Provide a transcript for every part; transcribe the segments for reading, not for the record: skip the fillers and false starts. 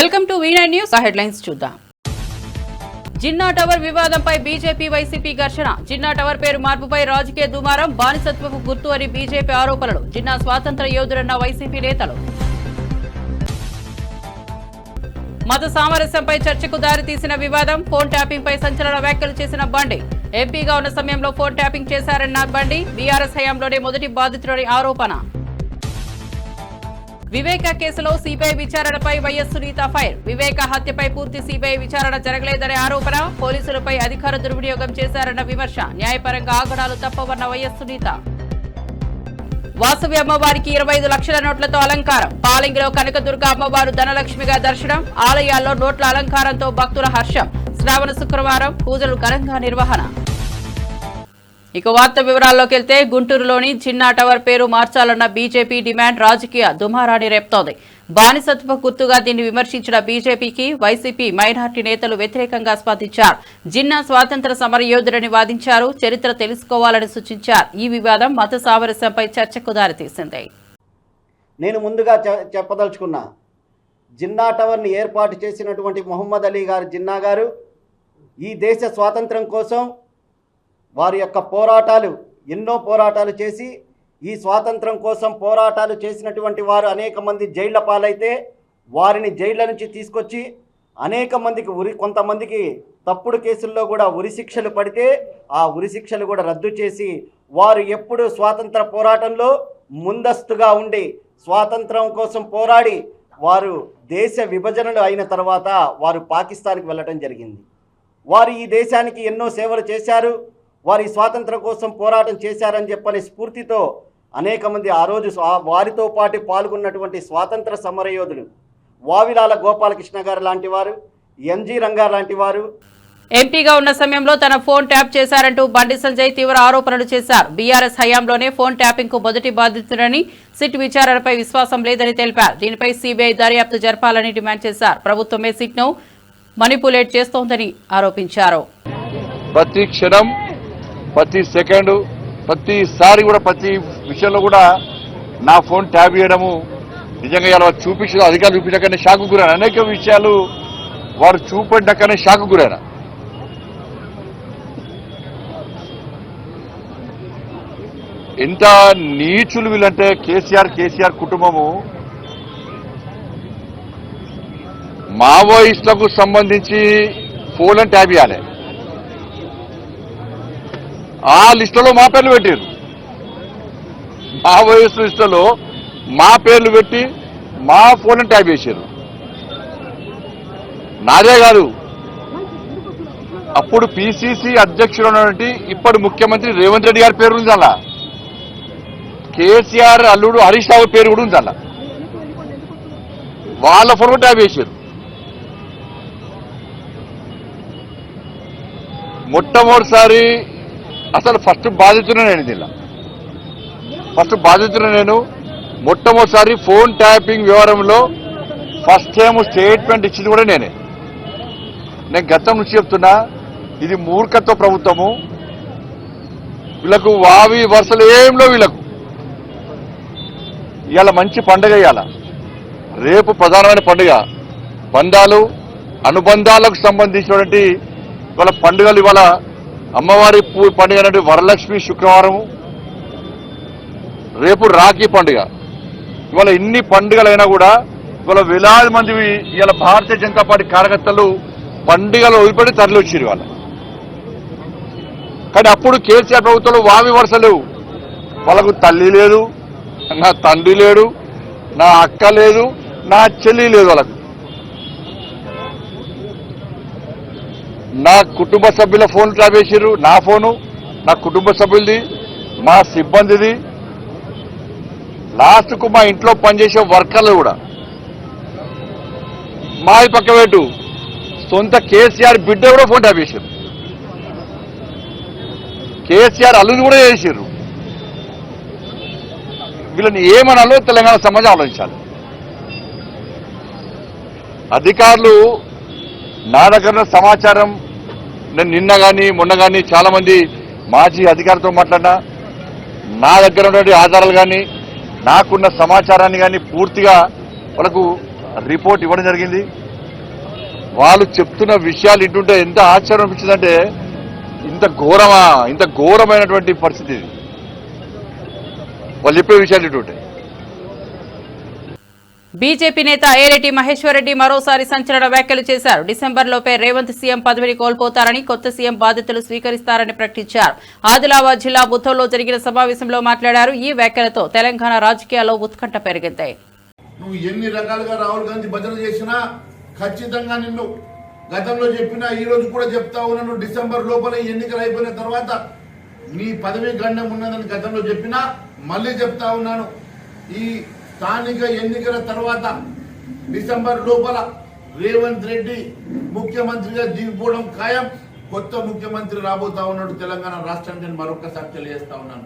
Welcome to V9 news headlines చూద్దాం. Jinnah tower వివాదంపై BJP YCP ఘర్షణ. జిన్నా టవర్ పేరు మార్పుపై రాజకీయ దుమారం, బానిసత్వపు గుర్తు అని బీజేపీ ఆరోపణలు. జిన్నా స్వాతంత్ర యోధుడన్న వైసీపీ నేతలు. మత సామరస్యంపై చర్చకు దారితీసిన వివాదం, ఫోన్ ట్యాపింగ్ పై సంచలన వ్యాఖ్యలు చేసిన బండి. ఎంపీగా ఉన్న సమయంలో ఫోన్ ట్యాపింగ్ చేశారన్న బండి. బీఆర్ఎస్ హయాంలోనే మొదటి బాధితుడని ఆరోపణ. వివేక కేసులో సిబిఐ విచారణపై వైఎస్ సునీత ఫైర్. వివేక హత్యపై పూర్తి సిబిఐ విచారణ జరగలేదనే ఆరోపణ. పోలీసులపై అధికార దుర్వినియోగం చేశారన్న విమర్శ. న్యాయపరంగా ఆగడాలు తప్పవన్న వైఎస్ సునీత. వాసవి అమ్మవారికి 25 లక్షల నోట్లతో అలంకారం. పాలింగిలో కనకదుర్గ అమ్మవారు ధనలక్ష్మిగా దర్శనం. ఆలయాల్లో నోట్ల అలంకారంతో భక్తుల హర్షం. శ్రావణ శుక్రవారం పూజలు ఘనంగా నిర్వహణ. ఇక వార్త వివరాల్లోకి వెళ్తే, గుంటూరులోని జిన్నా టవర్ పేరు మార్చాలన్న బీజేపీ డిమాండ్ రాజకీయ దుమారాన్ని రేపుతోంది. బానిసత్వ గుర్తుగా దీన్ని విమర్శించిన బీజేపీకి వైసీపీ మైనార్టీ నేతలు వ్యతిరేకంగా స్పందించారు. జిన్నా స్వాతంత్ర సమరయోధుడని వాదించారు. చరిత్ర తెలుసుకోవాలని సూచించారు. ఈ వివాదం మత సామరస్యంపై చర్చకు దారితీసింది. నేను ముందుగా చెప్పదలుచుకున్నా, జిన్నా టవర్ని ఏర్పాటు చేసినటువంటి మొహమ్మద్ అలీ గారు జిన్నా గారు ఈ దేశ స్వాతంత్రం కోసం వారి యొక్క ఎన్నో పోరాటాలు చేసి ఈ స్వాతంత్రం కోసం పోరాటాలు చేసినటువంటి వారు అనేక మంది జైళ్ల పాలైతే వారిని జైళ్ల నుంచి తీసుకొచ్చి అనేక మందికి కొంతమందికి తప్పుడు కేసుల్లో కూడా ఉరిశిక్షలు పడితే ఆ ఉరిశిక్షలు కూడా రద్దు చేసి వారు ఎప్పుడు స్వాతంత్ర పోరాటంలో ముందస్తుగా ఉండి స్వాతంత్రం కోసం పోరాడి వారు దేశ విభజనలు అయిన తర్వాత వారు పాకిస్తాన్కి వెళ్ళటం జరిగింది. వారు ఈ దేశానికి ఎన్నో సేవలు చేశారు. వారి స్వాతంత్రం కోసం పోరాటం చేశారని చెప్పని స్ఫూర్తితో అనేక మంది ఆ రోజు వారితో పాటు పాల్గొన్నటువంటి స్వాతంత్ర సమరయోధులు వావిలాల గోపాలకృష్ణ గారు లాంటి వారు, ఎంజీ రంగా లాంటి వారు. ఎంపీగా ఉన్న సమయంలో తన ఫోన్ ట్యాప్ చేశారంటూ బండి సంజయ్ తీవ్ర ఆరోపణలు చేశారు. బీఆర్ఎస్ హయాంలోనే ఫోన్ ట్యాపింగ్ కు మొదటి బాధితుడని, సిట్ విచారణపై విశ్వాసం లేదని తెలిపారు. దీనిపై సిబిఐ దర్యాప్తు జరపాలని డిమాండ్ చేశారు. ప్రభుత్వమే సిట్ ను మనిపులేట్ చేస్తోందని ఆరోపించారు. ప్రతి క్షణం, ప్రతి సెకండు, ప్రతిసారి కూడా ప్రతి విషయంలో కూడా నా ఫోన్ ట్యాబ్ చేయడము నిజంగా ఇలా చూపించిన అధికారులు చూపించకనే షాకు గురైన అనేక విషయాలు వారు చూపడ్డాకనే షాకు గురైన. ఎంత నీచులు వీళ్ళంటే కేసీఆర్ కుటుంబము మావోయిస్టులకు సంబంధించి ఫోన్లను ట్యాబ్ చేయాలి. ఆ లిస్టులో మా పేర్లు పెట్టారు. మావోయిస్టు లిస్టులో మా పేర్లు పెట్టి మా ఫోన్లను ట్యాబ్ చేశారు. నాదే కాదు, అప్పుడు పిసిసి అధ్యక్షుడు ఉన్నటువంటి ఇప్పటి ముఖ్యమంత్రి రేవంత్ రెడ్డి గారి పేరు ఉంది. అలా కేసీఆర్ అల్లుడు హరీష్ రావు పేరు కూడా ఉంది. అలా వాళ్ళ ఫోన్ ట్యాబ్ చేశారు. మొట్టమొదటిసారి అసలు ఫస్ట్ బాధితున్నా నేను మొట్టమొదటిసారి ఫోన్ ట్యాపింగ్ వ్యవహారంలో ఫస్ట్ టైం స్టేట్మెంట్ ఇచ్చింది కూడా నేనే. నేను గతం నుంచి చెప్తున్నా, ఇది మూర్ఖత్వ ప్రభుత్వము. వీళ్ళకు వావి వరుసలు ఏంలో వీళ్ళకు. ఇవాళ మంచి పండుగ, ఇవాళ రేపు ప్రధానమైన పండుగ. బంధాలు అనుబంధాలకు సంబంధించినటువంటి ఇవాళ పండుగలు. ఇవాళ అమ్మవారి పండుగ అంటే వరలక్ష్మి శుక్రవారము, రేపు రాఖీ పండుగ. ఇవాళ ఇన్ని పండుగలైనా కూడా ఇవాళ వేలాది మంది ఇవాళ భారతీయ జనతా పార్టీ కార్యకర్తలు పండుగలు వదిలిపెట్టి తరలి వచ్చారు ఇవాళ. కానీ అప్పుడు కేసీఆర్ ప్రభుత్వంలో వావి వరుస లేవు. వాళ్ళకు తల్లి లేదు, నా తండ్రి లేడు, నా అక్క లేదు, నా చెల్లి లేదు. వాళ్ళకు నా కుటుంబ సభ్యుల ఫోన్ ట్యాప్ చేశారు. నా ఫోను, నా కుటుంబ సభ్యులది, మా సిబ్బందిది, లాస్ట్కు మా ఇంట్లో పనిచేసే వర్కర్లు కూడా. మా పక్క పెట్టు, సొంత కేసీఆర్ బిడ్డ కూడా ఫోన్ ట్యాప్ చేశారు. కేసీఆర్ అల్లుని కూడా చేశారు. వీళ్ళని ఏమనాలో తెలంగాణ సమాజం ఆలోచించాలి. అధికారులు నా దగ్గర సమాచారం, నేను నిన్న కానీ మొన్న కానీ చాలా మంది మాజీ అధికారులతో మాట్లాడినా, నా దగ్గర ఉన్నటువంటి ఆధారాలు కానీ నాకున్న సమాచారాన్ని కానీ పూర్తిగా వాళ్ళకు రిపోర్ట్ ఇవ్వడం జరిగింది. వాళ్ళు చెప్తున్న విషయాలు ఇంటుంటే ఎంత ఆశ్చర్యం అనిపించిందంటే ఇంత ఘోరమైనటువంటి పరిస్థితి ఇది. వాళ్ళు చెప్పే విషయాలు ఇంటుంటే. బీజేపీ నేత ఏరెడ్డి మహేశ్వర్ రెడ్డి మరోసారి సంచలన వ్యాఖ్యలు చేశారు. డిసెంబర్లోపే రేవంత్ సీఎం పదవిని కోల్పోతారని, కొత్త సీఎం బాధ్యతలు స్వీకరిస్తారని ప్రకటించారు. ఆదిలాబాద్ జిల్లా బుద్ధంలో జరిగిన సమావేశంలో మాట్లాడారు. ఈ వ్యాఖ్యలతో తెలంగాణ రాజకీయాల్లో ఉత్కంఠ పెరిగింది. నువ్వు ఎన్ని రకాలుగా రాహుల్ గాంధీ భజన చేసినా ఖచ్చితంగా నిన్ను గతంలో చెప్పినా ఈ రోజు కూడా చెప్తా ఉన్నాను, డిసెంబర్ లోపల ఎన్నికలు అయిపోయిన తర్వాత నీ పదవి గండం ఉన్నదని గతంలో చెప్పినా మళ్ళీ చెప్తా ఉన్నాను. ఈ స్థానిక ఎన్నికల తర్వాత డిసెంబర్ లోపల రేవంత్ రెడ్డి ముఖ్యమంత్రిగా దిగిపోవడం ఖాయం. కొత్త ముఖ్యమంత్రి రాబోతా ఉన్నాడు తెలంగాణ రాష్ట్రానికి. నేను మరొకసారి తెలియజేస్తా ఉన్నాను.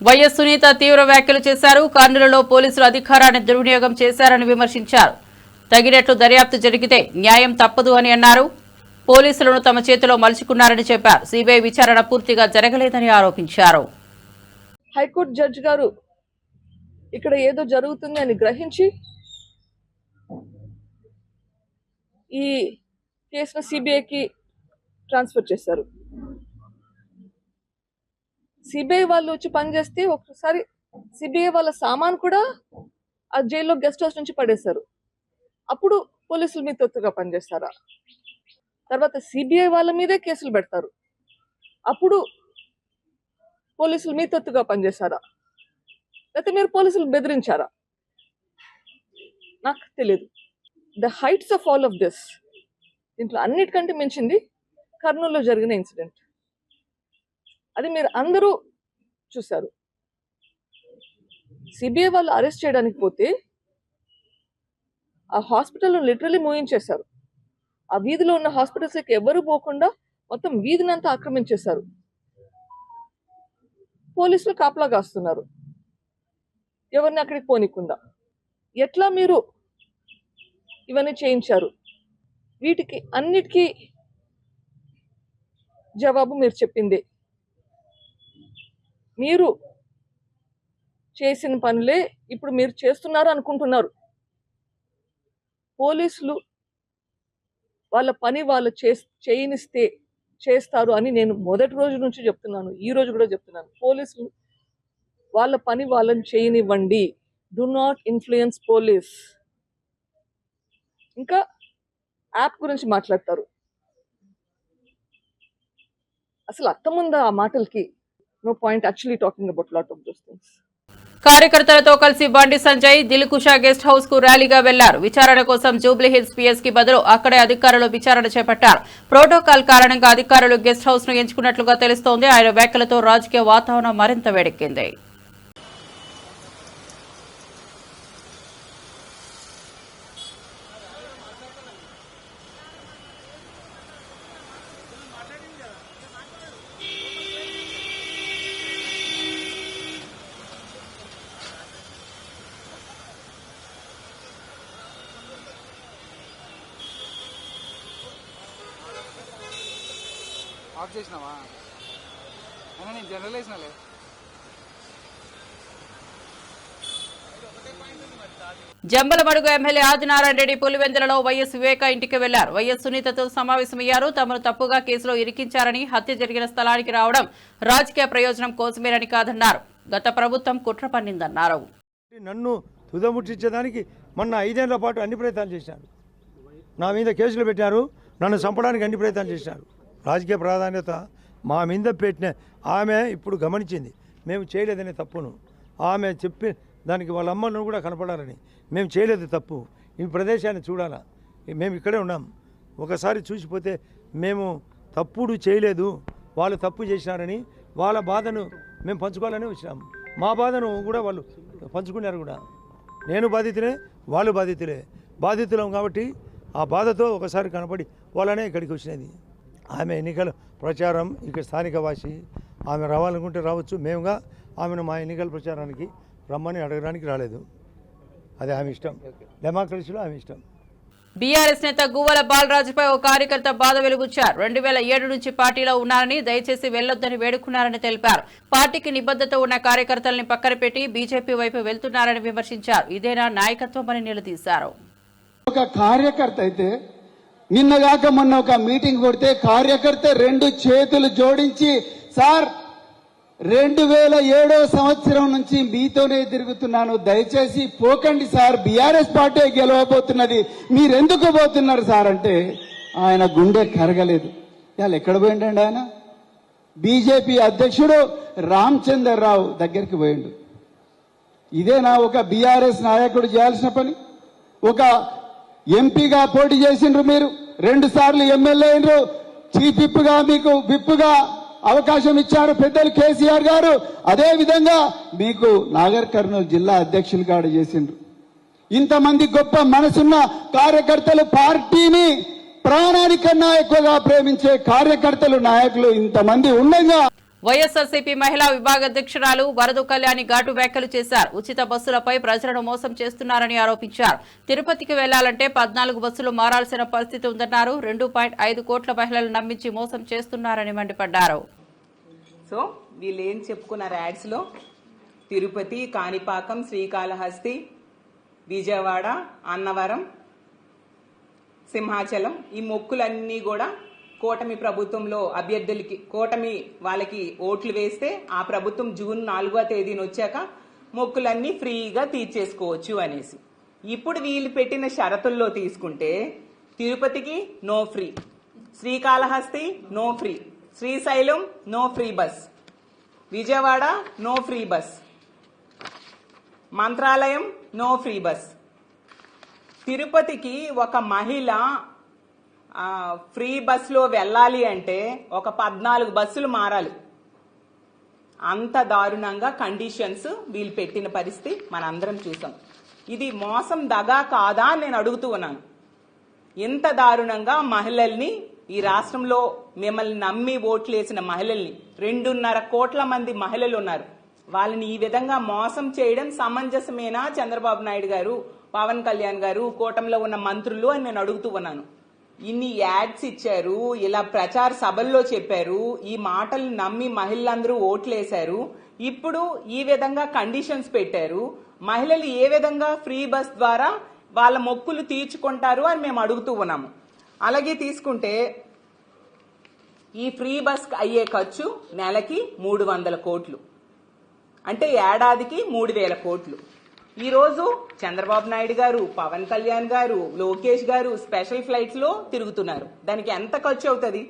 వైఎస్ సునీత తీవ్ర వ్యాఖ్యలు చేశారు. కర్నూలులో పోలీసులు అధికారాన్ని దుర్వినియోగం చేశారని విమర్శించారు. తగినట్లు దర్యాప్తు జరిగితే న్యాయం తప్పదు అని అన్నారు. పోలీసులను తమ చేతిలో మలుచుకున్నారని చెప్పారు. సిబిఐ విచారణ పూర్తిగా జరగలేదని ఆరోపించారు. హైకోర్టు జడ్జి గారు ఇక్కడ ఏదో జరుగుతుంది అని గ్రహించి ఈ కేసును సిబిఐకి ట్రాన్స్ఫర్ చేశారు. సిబిఐ వాళ్ళు వచ్చి పనిచేస్తే ఒకసారి సిబిఐ వాళ్ళ సామాన్ కూడా ఆ జైల్లో గెస్ట్ హౌస్ నుంచి పడేశారు. అప్పుడు పోలీసులు మీ తొత్తుగా పనిచేస్తారా? తర్వాత సిబిఐ వాళ్ళ మీదే కేసులు పెడతారు. అప్పుడు పోలీసులు మీ తొత్తుగా పనిచేస్తారా? లేకపోతే మీరు పోలీసులు బెదిరించారా? నాకు తెలియదు. The heights of all of this, దీంట్లో అన్నిటికంటే మించింది కర్నూలులో జరిగిన ఇన్సిడెంట్. అది మీరు అందరూ చూశారు. సిబిఐ వాళ్ళు అరెస్ట్ చేయడానికి పోతే ఆ హాస్పిటల్ను లిటరలీ మూయించేశారు. ఆ వీధిలో ఉన్న హాస్పిటల్స్కి ఎవరు పోకుండా మొత్తం వీధినంతా ఆక్రమించేశారు. పోలీసులు కాపలా కాస్తున్నారు ఎవరిని అక్కడికి పోనీకుండా. ఎట్లా మీరు ఇవన్నీ చేయించారు? వీటికి అన్నిటికీ జవాబు మీరు చెప్పిందే. మీరు చేసిన పనులే ఇప్పుడు మీరు చేస్తున్నారు అనుకుంటున్నారు. పోలీసులు వాళ్ళ పని వాళ్ళు చేయనిస్తే చేస్తారు అని నేను మొదటి రోజు నుంచి చెప్తున్నాను, ఈ రోజు కూడా చెప్తున్నాను. పోలీసులు వాళ్ళ పని వాళ్ళని చేయనివ్వండి. Do not influence police. ఇంకా యాప్ గురించి మాట్లాడతారు. అసలు అర్థముందా ఆ మాటలకి? No point actually talking about lot of those things. కార్యకర్తలతో కలిసి బండి సంజయ్ దిల్కుషా గెస్ట్ హౌస్ కు ర్యాలీగా వెళ్లారు. విచారణ కోసం జూబ్లీహిల్స్ పిఎస్ కి బదులు అక్కడే అధికారులు విచారణ చేపట్టారు. ప్రోటోకాల్ కారణంగా అధికారులు గెస్ట్ హౌస్ ను ఎంచుకున్నట్లుగా తెలుస్తోంది. ఆయన వ్యాఖ్యలతో రాజకీయ వాతావరణం మరింత వేడెక్కింది. ఆఫ్ చేసినావా? అయినా నేను జనరల్ వేసినాలే. జంబలమడుగు ఎమ్మెల్యే ఆదినారాయణ రెడ్డి పులివెందులలో వైఎస్ వివేక ఇంటికి వెళ్లారు. వైఎస్ సునీతతో సమావేశమయ్యారు. తమను తప్పుగా కేసులో ఇరికించారని, హత్య జరిగిన స్థలానికి రావడం రాజకీయ ప్రయోజనం కోసమేనని కాదన్నారు. గత ప్రభుత్వం కుట్ర పన్నిందన్నారు. నన్ను తుదముట్టించేదానికి మొన్న 5 ఏళ్ల పాటు అన్ని ప్రయత్నాలు చేశారు. నా మీద కేసులు పెట్టారు. నన్ను చంపడానికి అన్ని ప్రయత్నాలు చేశారు. రాజకీయ ప్రాధాన్యత మా మీద పెట్టిన ఆమె ఇప్పుడు గమనించింది మేము చేయలేదనే తప్పును. ఆమె చెప్పి దానికి వాళ్ళ అమ్మను కూడా కనపడాలని, మేము చేయలేదు తప్పు, ఈ ప్రదేశాన్ని చూడాలా, మేము ఇక్కడే ఉన్నాం, ఒకసారి చూసిపోతే మేము తప్పుడు చేయలేదు, వాళ్ళు తప్పు చేసినారని వాళ్ళ బాధను మేము పంచుకోవాలని వచ్చినాం. మా బాధను కూడా వాళ్ళు పంచుకున్నారు కూడా. నేను బాధితులే, వాళ్ళు బాధితులం కాబట్టి ఆ బాధతో ఒకసారి కనపడి వాళ్ళనే ఇక్కడికి వచ్చినది. ఆమె ఎన్నికల ప్రచారం ఇక్కడ స్థానిక వాసి, ఆమె రావాలనుకుంటే రావచ్చు. మేముగా ఆమెను మా ఎన్నికల ప్రచారానికి రమ్మని అడగడానికి రాలేదు. అది ఆమె ఇష్టం. డెమోక్రసీలో ఆమె ఇష్టం. బీఆర్ఎస్ నేత గువ్వల బాలరాజుపై ఓ కార్యకర్త బాధ వెలుగుచ్చారు. 2007 నుంచి పార్టీలో ఉన్నారని, దయచేసి వెళ్లొద్దని వేడుకున్నారని తెలిపారు. పార్టీకి నిబద్ధత ఉన్న కార్యకర్తల్ని పక్కన పెట్టి బీజేపీ వైపు వెళ్తున్నారని విమర్శించారు. ఇదేనా నాయకత్వం అని నిలదీశారు. ఒక కార్యకర్త అయితే నిన్నగాక మొన్న ఒక మీటింగ్ కొడితే కార్యకర్త 2 చేతులు జోడించి, సార్ 2007 సంవత్సరం నుంచి మీతోనే తిరుగుతున్నాను, దయచేసి పోకండి సార్, బీఆర్ఎస్ పార్టీ గెలవబోతున్నది, మీరెందుకు పోతున్నారు సార్ అంటే ఆయన గుండె కరగలేదు. ఇవాళ ఎక్కడ పోయిండండి ఆయన? బీజేపీ అధ్యక్షుడు రామచంద్రరావు దగ్గరికి పోయిండు. ఇదేనా ఒక బీఆర్ఎస్ నాయకుడు చేయాల్సిన పని? ఒక ఎంపీగా పోటీ చేసిండ్రు, మీరు 2 సార్లు ఎమ్మెల్యే అయినరు, చీఫ్ విప్గా మీకు విప్గా అవకాశం ఇచ్చారు పెద్దలు కేసీఆర్ గారు. అదే విధంగా మీకు నాగర్ కర్నూలు జిల్లా అధ్యక్షులు కూడా చేసిండ్రు. ఇంతమంది గొప్ప మనసున్న కార్యకర్తలు, పార్టీని ప్రాణానికన్నా ఎక్కువగా ప్రేమించే కార్యకర్తలు, నాయకులు ఇంతమంది ఉండగా వైఎస్ఆర్సీపీ మహిళా విభాగాధ్యక్షురాలు వరదు కళ్యాణి ఘాటు వ్యాఖ్యలు చేశారు. ఉచిత బస్సులపై ప్రజలను మోసం చేస్తున్నారని ఆరోపించారు. తిరుపతికి వెళ్లాలంటే 14 బస్సులు మారాల్సిన పరిస్థితి ఉందన్నారు. 2.5 కోట్ల మహిళలు నమ్మించి మోసం చేస్తున్నారని మండిపడ్డారు. సో వీళ్ళు ఏం చెప్పుకున్నారు యాడ్స్ లో? తిరుపతి, కాణిపాకం, శ్రీకాళహస్తి, విజయవాడ, అన్నవరం, సింహాచలం, ఈ మొక్కులన్నీ కూడా కూటమి ప్రభుత్వంలో అభ్యర్థులకి, కూటమి వాళ్ళకి ఓట్లు వేస్తే ఆ ప్రభుత్వం జూన్ 4వ తేదీన వచ్చాక మొక్కులన్నీ ఫ్రీగా తీర్చేసుకోవచ్చు అనేసి. ఇప్పుడు వీళ్ళు పెట్టిన షరతుల్లో తీసుకుంటే తిరుపతికి no free, Srikalahasti no free, Srisailam no free bus, Vijayawada no free bus, Mantralayam no free bus. తిరుపతికి ఒక మహిళ ఫ్రీ బస్సులో వెళ్ళాలి అంటే ఒక 14 బస్సులు మారాలి. అంత దారుణంగా కండిషన్స్ వీళ్ళు పెట్టిన పరిస్థితి మనందరం చూసాం. ఇది మోసం దగా కాదా అని నేను అడుగుతూ ఉన్నాను. ఇంత దారుణంగా మహిళల్ని, ఈ రాష్ట్రంలో మిమ్మల్ని నమ్మి ఓట్లేసిన మహిళల్ని, 2.5 కోట్ల మంది మహిళలు ఉన్నారు, వాళ్ళని ఈ విధంగా మోసం చేయడం సమంజసమేనా చంద్రబాబు నాయుడు గారు, పవన్ కళ్యాణ్ గారు, కూటమిలో ఉన్న మంత్రులు అని నేను అడుగుతూ ఉన్నాను. ఇన్ని యాడ్స్ ఇచ్చారు, ఇలా ప్రచార సభల్లో చెప్పారు, ఈ మాటలు నమ్మి మహిళలందరూ ఓట్లేశారు. ఇప్పుడు ఈ విధంగా కండిషన్స్ పెట్టారు. మహిళలు ఏ విధంగా ఫ్రీ బస్ ద్వారా వాళ్ళ మొక్కులు తీర్చుకుంటారు అని మేము అడుగుతూ ఉన్నాము. అలాగే తీసుకుంటే ఈ ఫ్రీ బస్ అయ్యే ఖర్చు నెలకి 300 కోట్లు, అంటే ఏడాదికి 3000 కోట్లు. ఈ రోజు చంద్రబాబు నాయుడు గారు, పవన్ కళ్యాణ్ గారు, లోకేష్ గారు స్పెషల్ ఫ్లైట్స్ లో తిరుగుతున్నారు. దానికి ఎంత ఖర్చు అవుతుంది?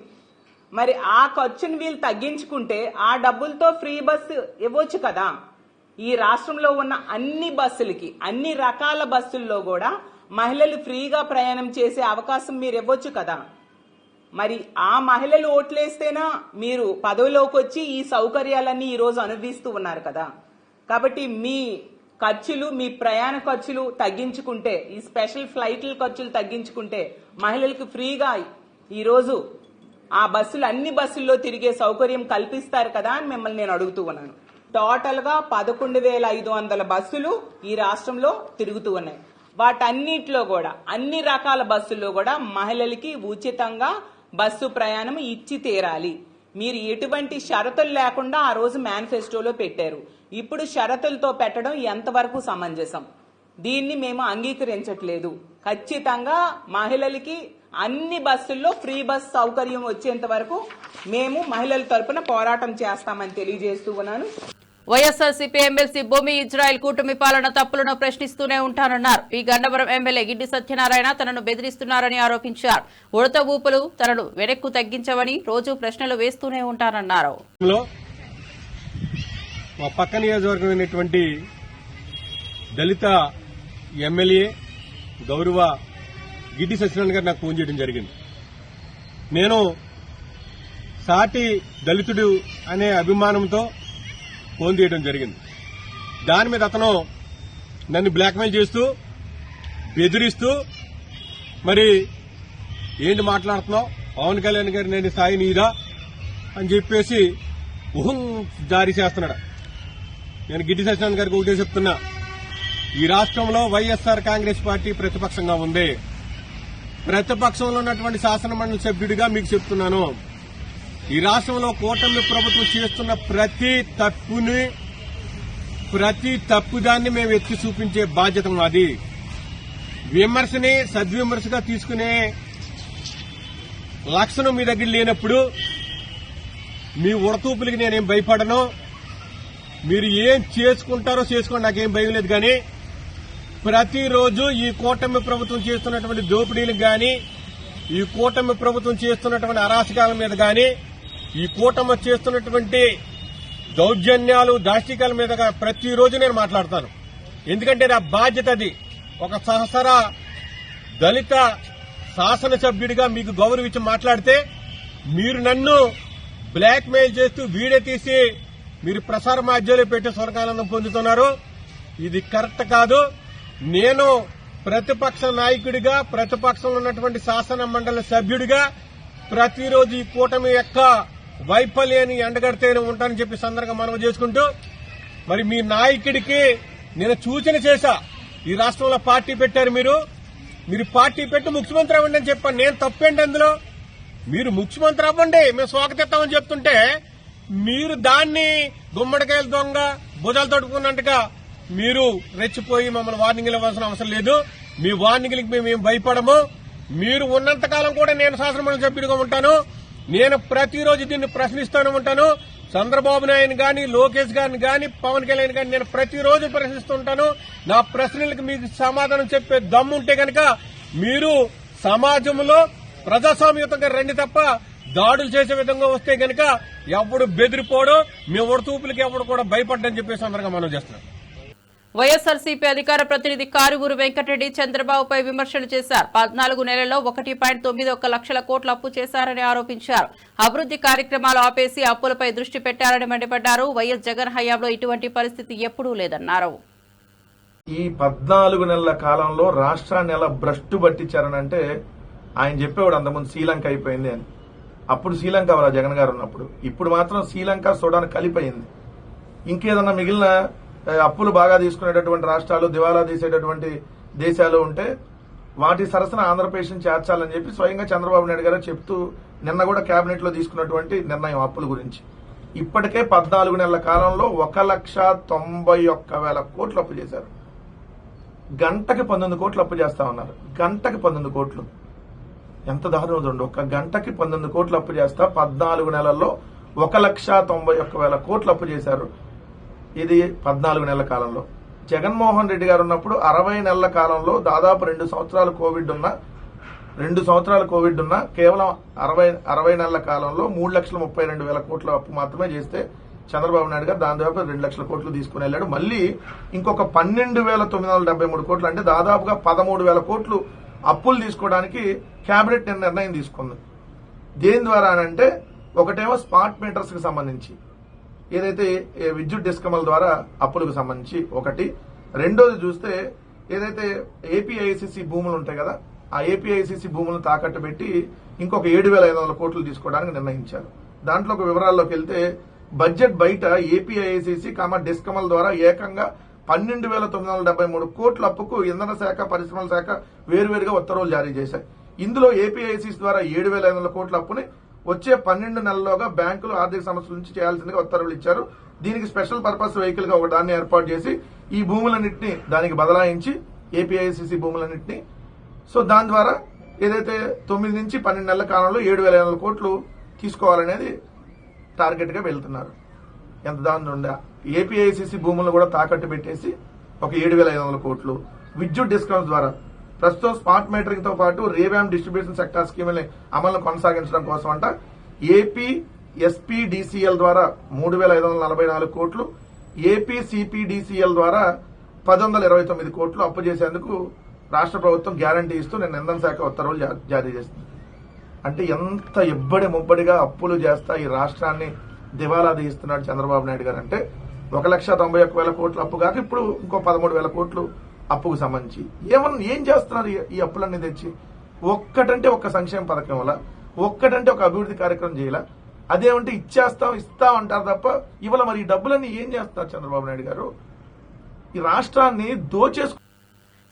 మరి ఆ ఖర్చును వీళ్ళు తగ్గించుకుంటే ఆ డబ్బులతో ఫ్రీ బస్సు ఇవ్వచ్చు కదా. ఈ రాష్ట్రంలో ఉన్న అన్ని బస్సులకి, అన్ని రకాల బస్సుల్లో కూడా మహిళలు ఫ్రీగా ప్రయాణం చేసే అవకాశం మీరు ఇవ్వచ్చు కదా. మరి ఆ మహిళలు ఓట్లేస్తేనా మీరు పదవిలోకి వచ్చి ఈ సౌకర్యాలన్నీ ఈ రోజు అనుభవిస్తూ ఉన్నారు కదా. కాబట్టి మీ ఖర్చులు, మీ ప్రయాణ ఖర్చులు తగ్గించుకుంటే, ఈ స్పెషల్ ఫ్లైట్ల ఖర్చులు తగ్గించుకుంటే మహిళలకు ఫ్రీగా ఈరోజు ఆ బస్సులు, అన్ని బస్సుల్లో తిరిగే సౌకర్యం కల్పిస్తారు కదా అని మిమ్మల్ని నేను అడుగుతూ ఉన్నాను. టోటల్ గా 11,500 బస్సులు ఈ రాష్ట్రంలో తిరుగుతూ ఉన్నాయి. వాటన్నిటిలో కూడా, అన్ని రకాల బస్సుల్లో కూడా మహిళలకి ఉచితంగా బస్సు ప్రయాణం ఇచ్చి తీరాలి. మీరు ఎటువంటి షరతులు లేకుండా ఆ రోజు మేనిఫెస్టోలో పెట్టారు. ఇప్పుడు షరతులతో పెట్టడం ఎంతవరకు సమంజసం? దీన్ని మేము అంగీకరించట్లేదు. ఖచ్చితంగా మహిళలకి అన్ని బస్సుల్లో ఫ్రీ బస్ సౌకర్యం వచ్చేంత వరకు మేము మహిళల తరపున పోరాటం చేస్తామని తెలియజేస్తూ ఉన్నాను. వైఎస్ఆర్సీపీ ఎమ్మెల్సీ భూమి ఇజ్రాయెల్ కూటమి పాలన తప్పులను ప్రశ్నిస్తూనే ఉంటానన్నారు. ఈ గన్నవరం ఎమ్మెల్యే గిడ్డి సత్యనారాయణ తనను బెదిరిస్తున్నారని ఆరోపించారు. ఉడత ఊపులు తనను వెనక్కు తగ్గించవని రోజు ప్రశ్నలు వేస్తూనే ఉంటానన్నారు. మా పక్క నియోజకవర్గమైనటువంటి దళిత ఎమ్మెల్యే గౌరవ గిడ్డి సత్యనారాయణ గారు నాకు ఫోన్ చేయడం జరిగింది. నేను సాటి దళితుడు అనే అభిమానంతో ఫోన్ చేయడం జరిగింది. దాని మీద అతను నన్ను బ్లాక్మెయిల్ చేస్తూ, బెదిరిస్తూ, మరి ఏంటి మాట్లాడుతున్నావు, పవన్ కళ్యాణ్ గారు నేను స్థాయి నీదా అని చెప్పేసి ఊహం జారీ చేస్తున్నాడు. నేను గిడ్డి సత్యనారాయణ గారికి ఒకటే చెప్తున్నా, ఈ రాష్ట్రంలో వైఎస్ఆర్ కాంగ్రెస్ పార్టీ ప్రతిపక్షంగా ఉంది. ప్రతిపక్షంలో ఉన్నటువంటి శాసనమండలి సభ్యుడిగా మీకు చెప్తున్నాను, ఈ రాష్ట్రంలో కూటమి ప్రభుత్వం చేస్తున్న ప్రతి తప్పుదాన్ని మేము ఎత్తి చూపించే బాధ్యత మాది. విమర్శని సద్విమర్శగా తీసుకునే లక్షణం మీ దగ్గర లేనప్పుడు మీ ఉడతూపులకి నేనేం భయపడను. మీరు ఏం చేసుకుంటారో చేసుకోండి, నాకేం భయం లేదు. కానీ ప్రతిరోజు ఈ కూటమి ప్రభుత్వం చేస్తున్నటువంటి దోపిడీలకు గాని, ఈ కూటమి ప్రభుత్వం చేస్తున్నటువంటి అరాచకాల మీద గాని, ఈ కూటమి చేస్తున్నటువంటి దౌర్జన్యాలు దాష్టికాల మీద ప్రతిరోజు నేను మాట్లాడతాను. ఎందుకంటే నా బాధ్యత అది. ఒక సహసరా దళిత శాసనసభ్యుడిగా మీకు గౌరవించి మాట్లాడితే మీరు నన్ను బ్లాక్ మెయిల్ చేస్తూ వీడియో తీసి మీరు ప్రసార మాధ్యమాలు పెట్టి స్వర్గానందం పొందుతున్నారు. ఇది కరెక్ట్ కాదు. నేను ప్రతిపక్ష నాయకుడిగా, ప్రతిపక్షంలో ఉన్నటువంటి శాసన మండలి సభ్యుడిగా ప్రతిరోజు ఈ కూటమి యొక్క వైఫల్యాన్ని ఎండగడితేనే ఉంటానని చెప్పి సందర్భంగా మనవి చేసుకుంటూ, మరి మీ నాయకుడికి నేను సూచన చేశా. ఈ రాష్ట్రంలో పార్టీ పెట్టారు, మీరు పార్టీ పెట్టి ముఖ్యమంత్రి అవ్వండి అని చెప్పాను. నేను తప్పేంటి అందులో? మీరు ముఖ్యమంత్రి అవ్వండి, మేము స్వాగతిస్తామని చెప్తుంటే మీరు దాన్ని గుమ్మడికాయల దొంగ భుజాలు తడుపుకున్నట్టుగా మీరు రెచ్చిపోయి మమ్మల్ని వార్నింగ్లు ఇవ్వాల్సిన అవసరం లేదు. మీ వార్నింగ్లకి మేము భయపడము. మీరు ఉన్నంతకాలం కూడా నేను శాసనమండలి సభ్యుడిగా ఉంటాను. నేను ప్రతిరోజు దీన్ని ప్రశ్నిస్తూనే ఉంటాను. చంద్రబాబు నాయుడు గాని, లోకేష్ గారిని గాని, పవన్ కళ్యాణ్ గాని నేను ప్రతిరోజు ప్రశ్నిస్తుంటాను. నా ప్రశ్నలకు మీకు సమాధానం చెప్పే దమ్ము ఉంటే కనుక మీరు సమాజంలో ప్రజాస్వామ్యయుతంగా రండి తప్ప దాడులు చేసే విధంగా వస్తే కనుక ఎవడు బెదిరిపోవడం, మీ ఉడతూపులకి ఎవడు కూడా భయపడ్డని చెప్పేసి అందరిగా మనం చేస్తున్నాం. వైఎస్ఆర్సీపీ అధికార ప్రతినిధి కారుమూరి వెంకటరెడ్డి చంద్రబాబుపై విమర్శలు చేశారు. 14 నెలల్లో 1.91 లక్షల కోట్ల అప్పు చేశారని ఆరోపించారు. అభివృద్ది కార్యక్రమాలు ఆపేసి అప్పులపై దృష్టి పెట్టారని మండిపడ్డారు. వైఎస్ జగన్ హయాంలో ఇటువంటి పరిస్థితి ఎప్పుడూ లేదన్నారు. ఈ 14 నెలల కాలంలో రాష్ట్రాన్ని ఎలా భ్రష్టు పట్టించారనంటే ఆయన చెప్పేవాడు అంతకుముందు శ్రీలంక అయిపోయింది అని. అప్పుడు శ్రీలంక అవరా జగన్ గారు ఉన్నప్పుడు. ఇప్పుడు మాత్రం శ్రీలంక సుడాన్ కలిపోయింది. ఇంకేదన్నా మిగిలిన అప్పులు బాగా తీసుకునేటటువంటి రాష్ట్రాలు, దివాలా తీసేటటువంటి దేశాలు ఉంటే వాటి సరసన ఆంధ్రప్రదేశ్ చేర్చాలని చెప్పి స్వయంగా చంద్రబాబు నాయుడు గారు చెప్తూ నిన్న కూడా కేబినెట్ లో తీసుకున్నటువంటి నిర్ణయం అప్పుల గురించి. ఇప్పటికే 14 నెలల కాలంలో 1,91,000 కోట్లు అప్పు చేశారు. గంటకి 19 కోట్లు అప్పు చేస్తా ఉన్నారు. గంటకి 19 కోట్లు ఎంత దారుణం చూడండి. ఒక గంటకి 19 కోట్లు అప్పు చేస్తా 14 నెలల్లో 1,91,000 కోట్లు అప్పు చేశారు. ఇది 14 నెలల కాలంలో. జగన్మోహన్ రెడ్డి గారు ఉన్నప్పుడు 60 నెలల కాలంలో దాదాపు 2 సంవత్సరాలు కోవిడ్ ఉన్నా కేవలం 60 నెలల కాలంలో 3,32,000 కోట్ల అప్పు మాత్రమే చేస్తే చంద్రబాబు నాయుడు గారు దాదాపు 2 లక్షల కోట్లు తీసుకుని వెళ్ళాడు. మళ్ళీ ఇంకొక 12,973 కోట్లు అంటే దాదాపుగా 13,000 కోట్లు అప్పులు తీసుకోవడానికి కేబినెట్ నిర్ణయం తీసుకుంది. దేని ద్వారా అంటే ఒకటేమో స్మార్ట్ మీటర్స్ కి సంబంధించి, ఏదైతే విద్యుత్ డిస్కమ్ల ద్వారా అప్పులకు సంబంధించి ఒకటి. రెండోది చూస్తే ఏదైతే ఏపీఐసిసి భూములు ఉంటాయి కదా, ఆ ఏపీఐసిసి భూములను తాకట్టు పెట్టి ఇంకొక 7,500 కోట్లు తీసుకోవడానికి నిర్ణయించారు. దాంట్లో ఒక వివరాల్లోకి వెళ్తే బడ్జెట్ బయట ఏపీఐసిసి డిస్కమ్ల ద్వారా ఏకంగా 12,973 కోట్ల అప్పుకు ఇంధన శాఖ, పరిశ్రమల శాఖ వేరువేరుగా ఉత్తర్వులు జారీ చేశాయి. ఇందులో ఏపీఐసిసి ద్వారా 7,500 కోట్ల అప్పుని వచ్చే 12 నెలల్లోగా బ్యాంకులు ఆర్థిక సమస్యల నుంచి చేయాల్సిందిగా ఉత్తర్వులు ఇచ్చారు. దీనికి స్పెషల్ పర్పస్ వెహికల్ గా ఒక దాన్ని ఏర్పాటు చేసి ఈ భూములన్నింటినీ దానికి బదలాయించి ఏపీఐసిసి భూములన్నింటినీ సో దాని ద్వారా ఏదైతే 9 నుంచి 12 నెలల కాలంలో 7,500 కోట్లు తీసుకోవాలనేది టార్గెట్ గా వెళ్తున్నారు. ఎంత దాని ఉందా ఏపీఐసిసి భూములను కూడా తాకట్టు పెట్టేసి ఒక 7,500 కోట్లు. విద్యుత్ డిస్కౌంట్స్ ద్వారా ప్రస్తుతం స్మార్ట్ మీటరింగ్ తో పాటు రీవ్యామ్ డిస్ట్రిబ్యూషన్ సెక్టార్ స్కీమ్ని అమలు కొనసాగించడం కోసం అంట ఏపీ ఎస్పీడీసీఎల్ ద్వారా 3,544 కోట్లు, ఏపీ సిపిడిసిఎల్ ద్వారా 1,029 కోట్లు అప్పు చేసేందుకు రాష్ట్ర ప్రభుత్వం గ్యారంటీ ఇస్తూ నేను ఇంధన శాఖ ఉత్తర్వులు జారీ చేస్తుంది. అంటే ఎంత ఇబ్బడి ముబ్బడిగా అప్పులు చేస్తా ఈ రాష్ట్రాన్ని దివాలా తీస్తున్నాడు చంద్రబాబు నాయుడు గారు. అంటే 1,91,000 కోట్ల అప్పు కాక ఇప్పుడు ఇంకో 13,000 కోట్లు అప్పుకు సంబంధించి ఏం చేస్తున్నారు ఈ అప్పులన్నీ తెచ్చి? ఒక్కటంటే ఒక సంక్షేమ పథకం వల్ల, ఒక్కటంటే ఒక అభివృద్ధి కార్యక్రమం చేయాల, అదేమంటే ఇస్తాం అంటారు తప్ప ఇవాళ మరి ఈ డబ్బులన్నీ ఏం చేస్తున్నారు చంద్రబాబు నాయుడు గారు? ఈ రాష్ట్రాన్ని దోచేసు.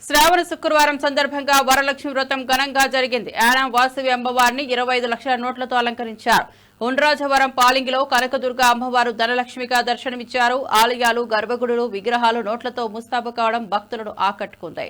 శ్రావణ శుక్రవారం సందర్భంగా వరలక్ష్మి వ్రతం ఘనంగా జరిగింది. యానాం వాసవి అమ్మవారిని 25 లక్షల నోట్లతో అలంకరించారు. ఉండ్రాజవరం పాలింగిలో కనకదుర్గ అమ్మవారు ధనలక్ష్మిగా దర్శనమిచ్చారు. ఆలయాలు, గర్భగుడులు, విగ్రహాలు నోట్లతో ముస్తాబు కావడం భక్తులను ఆకట్టుకుంది.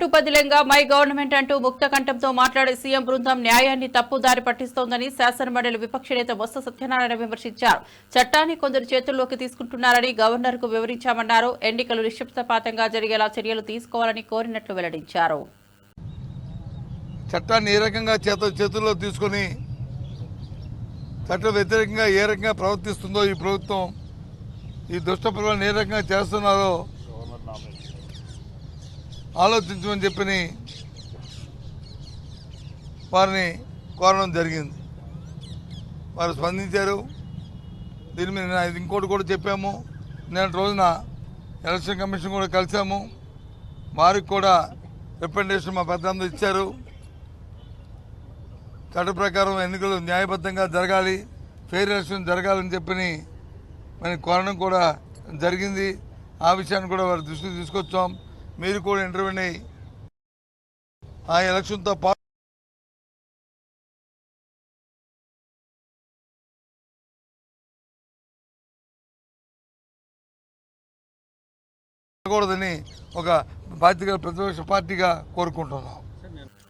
పట్టుబదిలంగా మై గవర్నమెంట్ అంటూ ముక్త కంఠంతో మాట్లాడే సీఎం బృందం న్యాయాన్ని తప్పుదారి పట్టిస్తోందని శాసనమండలి విపక్ష నేత బొత్స సత్యనారాయణ విమర్శించారు. చట్టాన్ని కొందరు చేతుల్లోకి తీసుకుంటున్నారని గవర్నర్ కు వివరించామన్నారు. ఎన్నికలు నిష్పక్షపాతంగా జరిగేలా చర్యలు తీసుకోవాలని కోరినట్లు వెల్లడించారు. చట్టాన్ని ఏ రకంగా చేతుల్లో తీసుకుని చట్ట వ్యతిరేకంగా ఏ రకంగా ప్రవర్తిస్తుందో ఈ ప్రభుత్వం, ఈ దుష్ట ప్రజలను ఏ రకంగా చేస్తున్నారో ఆలోచించమని చెప్పని వారిని కోరడం జరిగింది. వారు స్పందించారు. దీని మీద ఇంకోటి కూడా చెప్పాము. నేను రోజున ఎలక్షన్ కమిషన్ కూడా కలిసాము. వారికి కూడా రిప్రజెంటేషన్ మా పెద్దలందరూ ఇచ్చారు. చట్ట ప్రకారం ఎన్నికలు న్యాయబద్ధంగా జరగాలి, ఫెయిర్ ఎలక్షన్ జరగాలని చెప్పని మనం కోరడం కూడా జరిగింది. ఆ విషయాన్ని కూడా వారి దృష్టికి తీసుకొచ్చాం. మీరు కూడా ఇంటర్వ్యూని అయ్యి ఆ ఎలక్షన్తో పాటు కూడదని ఒక బాధ్యత ప్రతిపక్ష పార్టీగా కోరుకుంటున్నాం.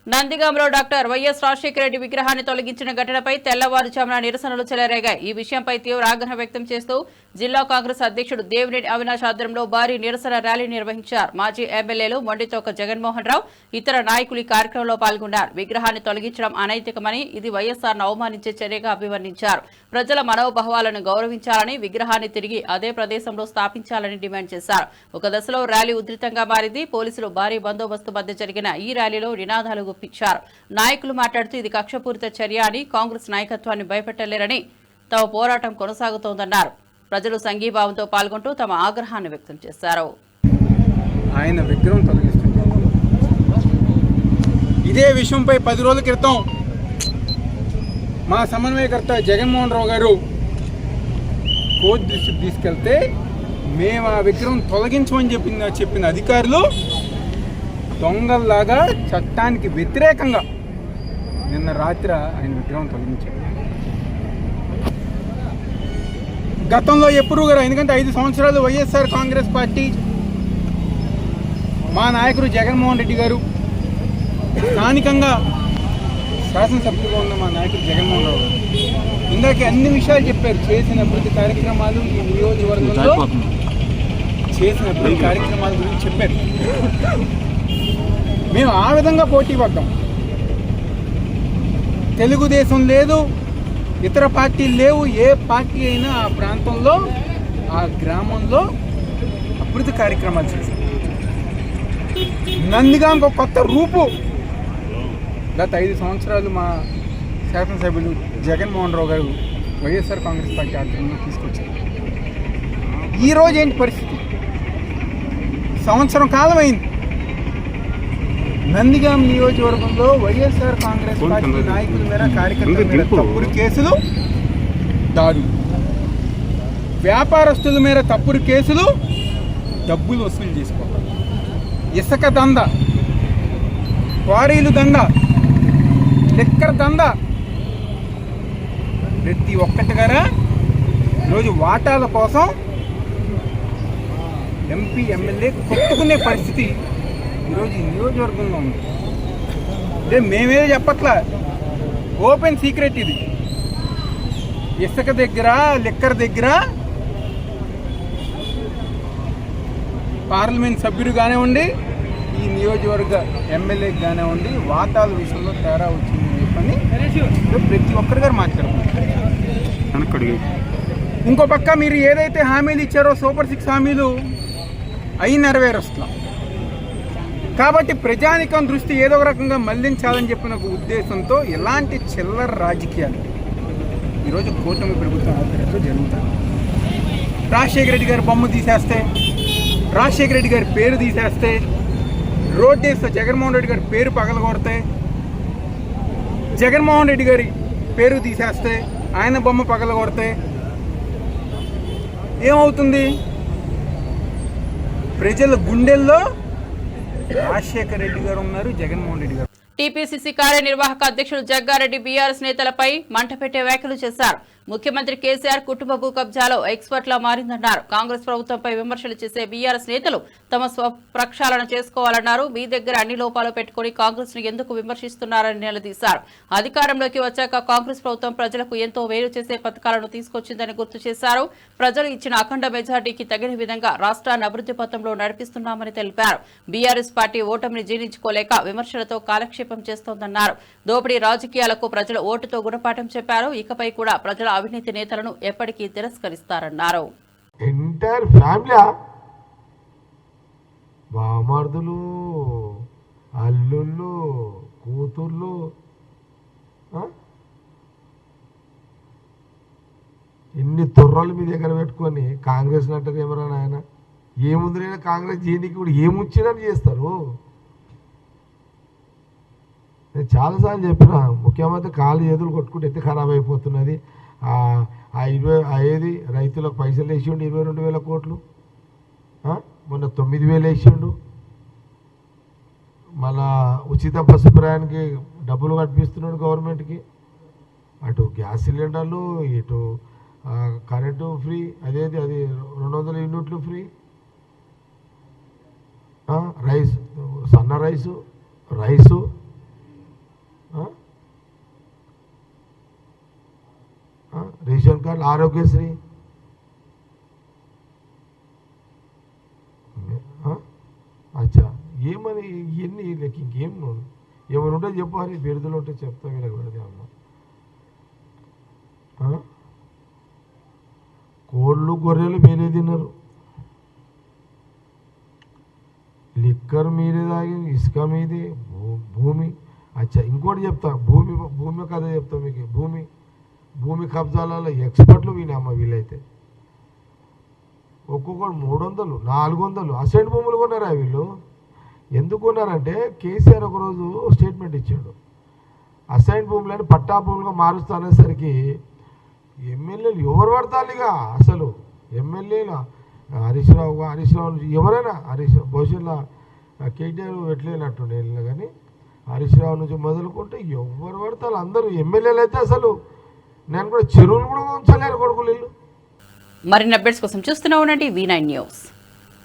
నందిగాంలో డాక్టర్ వైఎస్ రాజశేఖర రెడ్డి విగ్రహాన్ని తొలగించిన ఘటనపై తెల్లవారుజామున నిరసనలు చెలరేగాయి. ఈ విషయంపై తీవ్ర ఆగ్రహం వ్యక్తం చేస్తూ జిల్లా కాంగ్రెస్ అధ్యక్షుడు దేవినేని అవినాష్ ఆధ్వర్యంలో భారీ నిరసన ర్యాలీ నిర్వహించారు. మాజీ ఎమ్మెల్యేలు మొండితోక జగన్మోహన్ రావు, ఇతర నాయకులు ఈ కార్యక్రమంలో పాల్గొన్నారు. విగ్రహాన్ని తొలగించడం అనైతికమని, ఇది వైఎస్ఆర్ను అవమానించే చర్యగా అభివర్ణించారు. ప్రజల మనోభావాలను గౌరవించాలని, విగ్రహాన్ని తిరిగి అదే ప్రదేశంలో స్థాపించాలని డిమాండ్ చేశారు. ఒక దశలో ర్యాలీ ఉధృతంగా మారింది. పోలీసులు భారీ బందోబస్తు మధ్య జరిగిన ఈ ర్యాలీలో నినాదాలు గుప్పించారు. నాయకులు మాట్లాడుతూ ఇది కక్షపూరిత చర్య అని, కాంగ్రెస్ నాయకత్వాన్ని భయపెట్టలేరని, తమ పోరాటం కొనసాగుతోందన్నారు. ప్రజలు సంఘీభావంతో పాల్గొంటూ తమ ఆగ్రహాన్ని వ్యక్తం చేశారు. ఆయన విగ్రహం తొలగిస్తున్నారు. ఇదే విషయంపై 10 రోజుల క్రితం మా సమన్వయకర్త జగన్మోహన్ రావు గారు కోర్టు దృష్టికి తీసుకెళ్తే మేము ఆ విగ్రహం తొలగించమని చెప్పిన అధికారులు దొంగల్లాగా చట్టానికి వ్యతిరేకంగా నిన్న రాత్రి ఆయన విగ్రహం తొలగించారు. గతంలో ఎప్పుడు కూడా, ఎందుకంటే 5 సంవత్సరాలు వైఎస్ఆర్ కాంగ్రెస్ పార్టీ, మా నాయకుడు జగన్మోహన్ రెడ్డి గారు, స్థానికంగా శాసనసభ్యులుగా ఉన్న మా నాయకుడు జగన్మోహన్ రావు గారు ఇందాక అన్ని విషయాలు చెప్పారు. చేసిన అభివృద్ధి కార్యక్రమాలు, ఈ నియోజకవర్గంలో చేసిన అభివృద్ధి కార్యక్రమాల గురించి చెప్పారు. మేము ఆ విధంగా పోటీ పడ్డాం. తెలుగుదేశం లేదు, ఇతర పార్టీలు లేవు. ఏ పార్టీ అయినా ఆ ప్రాంతంలో, ఆ గ్రామంలో అభివృద్ధి కార్యక్రమాలు చేశారు. నందిగాంకి ఒక కొత్త రూపు గత 5 సంవత్సరాలు మా శాసనసభ్యులు జగన్మోహన్ రావు గారు వైఎస్ఆర్ కాంగ్రెస్ పార్టీ ఆధ్వర్యంలో తీసుకొచ్చారు. ఈరోజు ఏంటి పరిస్థితి? సంవత్సరం కాలం అయింది. నందిగాం నియోజకవర్గంలో వైఎస్ఆర్ కాంగ్రెస్ పార్టీ నాయకుల మీద, కార్యకర్తల మీద తప్పుడు కేసులు, దాడులు, వ్యాపారస్తుల మీద తప్పుడు కేసులు, డబ్బులు వసూలు చేసుకోవాలి, ఇసుక దంద, క్వారీలు దంద, లిక్కర్ దంద, ప్రతి ఒక్కటి గారా ఈరోజు వాటాల కోసం ఎంపీ ఎమ్మెల్యే కొట్టుకునే పరిస్థితి ఈరోజు ఈ నియోజకవర్గంలో ఉంది. అంటే మేమేదో చెప్పట్లా, ఓపెన్ సీక్రెట్ ఇది. ఇసుక దగ్గర, లిక్కర్ దగ్గర పార్లమెంట్ సభ్యుడు కానివ్వండి, ఈ నియోజకవర్గ ఎమ్మెల్యేకి కానివ్వండి, వాటాల విషయంలో తేడా వచ్చిందని చెప్పని ప్రతి ఒక్కరి గారు మాట్లాడుతున్నారు. ఇంకో పక్క మీరు ఏదైతే హామీలు ఇచ్చారో సూపర్ 6 హామీలు అవి నెరవేరుస్తున్నాం. కాబట్టి ప్రజానికం దృష్టి ఏదో ఒక రకంగా మళ్లించాలని చెప్పిన ఒక ఉద్దేశంతో ఇలాంటి చిల్లర రాజకీయాలు ఈరోజు కూటమి ప్రభుత్వం ఆధ్వర్యంలో జరుగుతాయి. రాజశేఖర రెడ్డి గారి బొమ్మ తీసేస్తే, రాజశేఖర రెడ్డి గారి పేరు తీసేస్తే, రోడ్ వేస్తే జగన్మోహన్ రెడ్డి గారి పేరు పగలగొడితే, జగన్మోహన్ రెడ్డి గారి పేరు తీసేస్తే, ఆయన బొమ్మ పగలగొడితే ఏమవుతుంది? ప్రజల గుండెల్లో రాజశేఖర రెడ్డి గారు ఉన్నారు, జగన్మోహన్ రెడ్డి గారు. టీపీసీసీ కార్యనిర్వాహక అధ్యక్షుడు జగ్గారెడ్డి బీఆర్ఎస్ నేతలపై మంటపెట్టే వ్యాఖ్యలు చేశారు. ముఖ్యమంత్రి కేసీఆర్ కుటుంబ భూ కబ్జాలో ఎక్స్పర్ట్లా మారిందన్నారు. కాంగ్రెస్ ప్రభుత్వంపై విమర్శలు చేసే బీఆర్ఎస్ నేతలు తమ స్వప్రక్షాళన చేసుకోవాలన్నారు. మీ దగ్గర అన్ని లోపాలు పెట్టుకుని కాంగ్రెస్ ను ఎందుకు విమర్శిస్తున్నారని నిలదీశారు. అధికారంలోకి వచ్చాక కాంగ్రెస్ ప్రభుత్వం ప్రజలకు ఎంతో మేలు చేసే పథకాలను తీసుకొచ్చిందని గుర్తు చేశారు. ప్రజలు ఇచ్చిన అఖండ మెజార్టీకి తగిన విధంగా రాష్ట్రాన్ని అభివృద్ధి పథంలో నడిపిస్తున్నామని తెలిపారు. బీఆర్ఎస్ పార్టీ ఓటమిని జీర్ణించుకోలేక విమర్శలతో కాలక్షేపం చేస్తోందన్నారు. దోపిడీ రాజకీయాలకు ప్రజలు ఓటుతో గుణపాఠం చెప్పారు. ఇకపై కూడా ప్రజల అవినీతి నేతలను ఎప్పటికీ తిరస్కరిస్తారన్నారు. ఎంటైర్ ఫ్యామిలీ బామర్దులు, అల్లుళ్ళు, కూతుర్లు, ఇన్ని తొర్రలు మీ దగ్గర పెట్టుకొని కాంగ్రెస్ అంటారు. ఎవరా నాయన ఏముందిరైనా కాంగ్రెస్ చేయడానికి కూడా ఏముచ్చినని చేస్తారు. నేను చాలాసార్లు చెప్పిన ముఖ్యమంత్రి కాళ్ళు చేతులు కొట్టుకుంటే ఎంత ఖరాబ్ అయిపోతున్నది. ఏది రైతులకు పైసలు వేసిండు 22,000 కోట్లు, మొన్న 9,000 వేసిండు. మళ్ళా ఉచిత బస్సు ప్రయాణానికి డబ్బులు కట్టిస్తున్నాడు గవర్నమెంట్కి. అటు గ్యాస్ సిలిండర్లు, ఇటు కరెంటు ఫ్రీ, అది 200 యూనిట్లు ఫ్రీ, రైస్, సన్న రైసు, రేషన్ కార్డు, ఆరోగ్యశ్రీ, అచ్చా ఏమని ఇవన్నీ వీళ్ళకి ఇంకేం ఏమైనా ఉంటే చెప్పాలి. బిరుదులు ఉంటే చెప్తా వీళ్ళకి పెడితే అమ్మ. కోళ్ళు గొర్రెలు మీరే తిన్నారు, లిక్కర్ మీరే తాగి, ఇసుక మీదే, భూమి. అచ్చా ఇంకోటి చెప్తా, భూమి కథ చెప్తా మీకు. భూమి కబ్జాలలో ఎక్స్పర్ట్లు వీళ్ళమ్మ. వీళ్ళైతే ఒక్కొక్కరు 300, 400 అసైన్ భూములు కొన్నారా వీళ్ళు. ఎందుకు కొన్నారంటే కేసీఆర్ ఒకరోజు స్టేట్మెంట్ ఇచ్చాడు, అసైన్ భూములను పట్టా భూములుగా మారుస్తా అనేసరికి ఎమ్మెల్యేలు ఎవరు పడతారు ఇక. అసలు ఎమ్మెల్యేలు హరీష్ రావు ఎవరైనా భవిష్యత్తులో కేటీఆర్ పెట్టలేనట్టుండే కానీ హరీష్ రావు నుంచి మొదలుకుంటే ఎవరు పడతారు అందరూ ఎమ్మెల్యేలు. అయితే అసలు నేను కూడా చెరువులు కూడా ఉంచలేరు కొడుకులు. మరిన్ని అప్డేట్స్ కోసం చూస్తూనే ఉండండి V9 న్యూస్.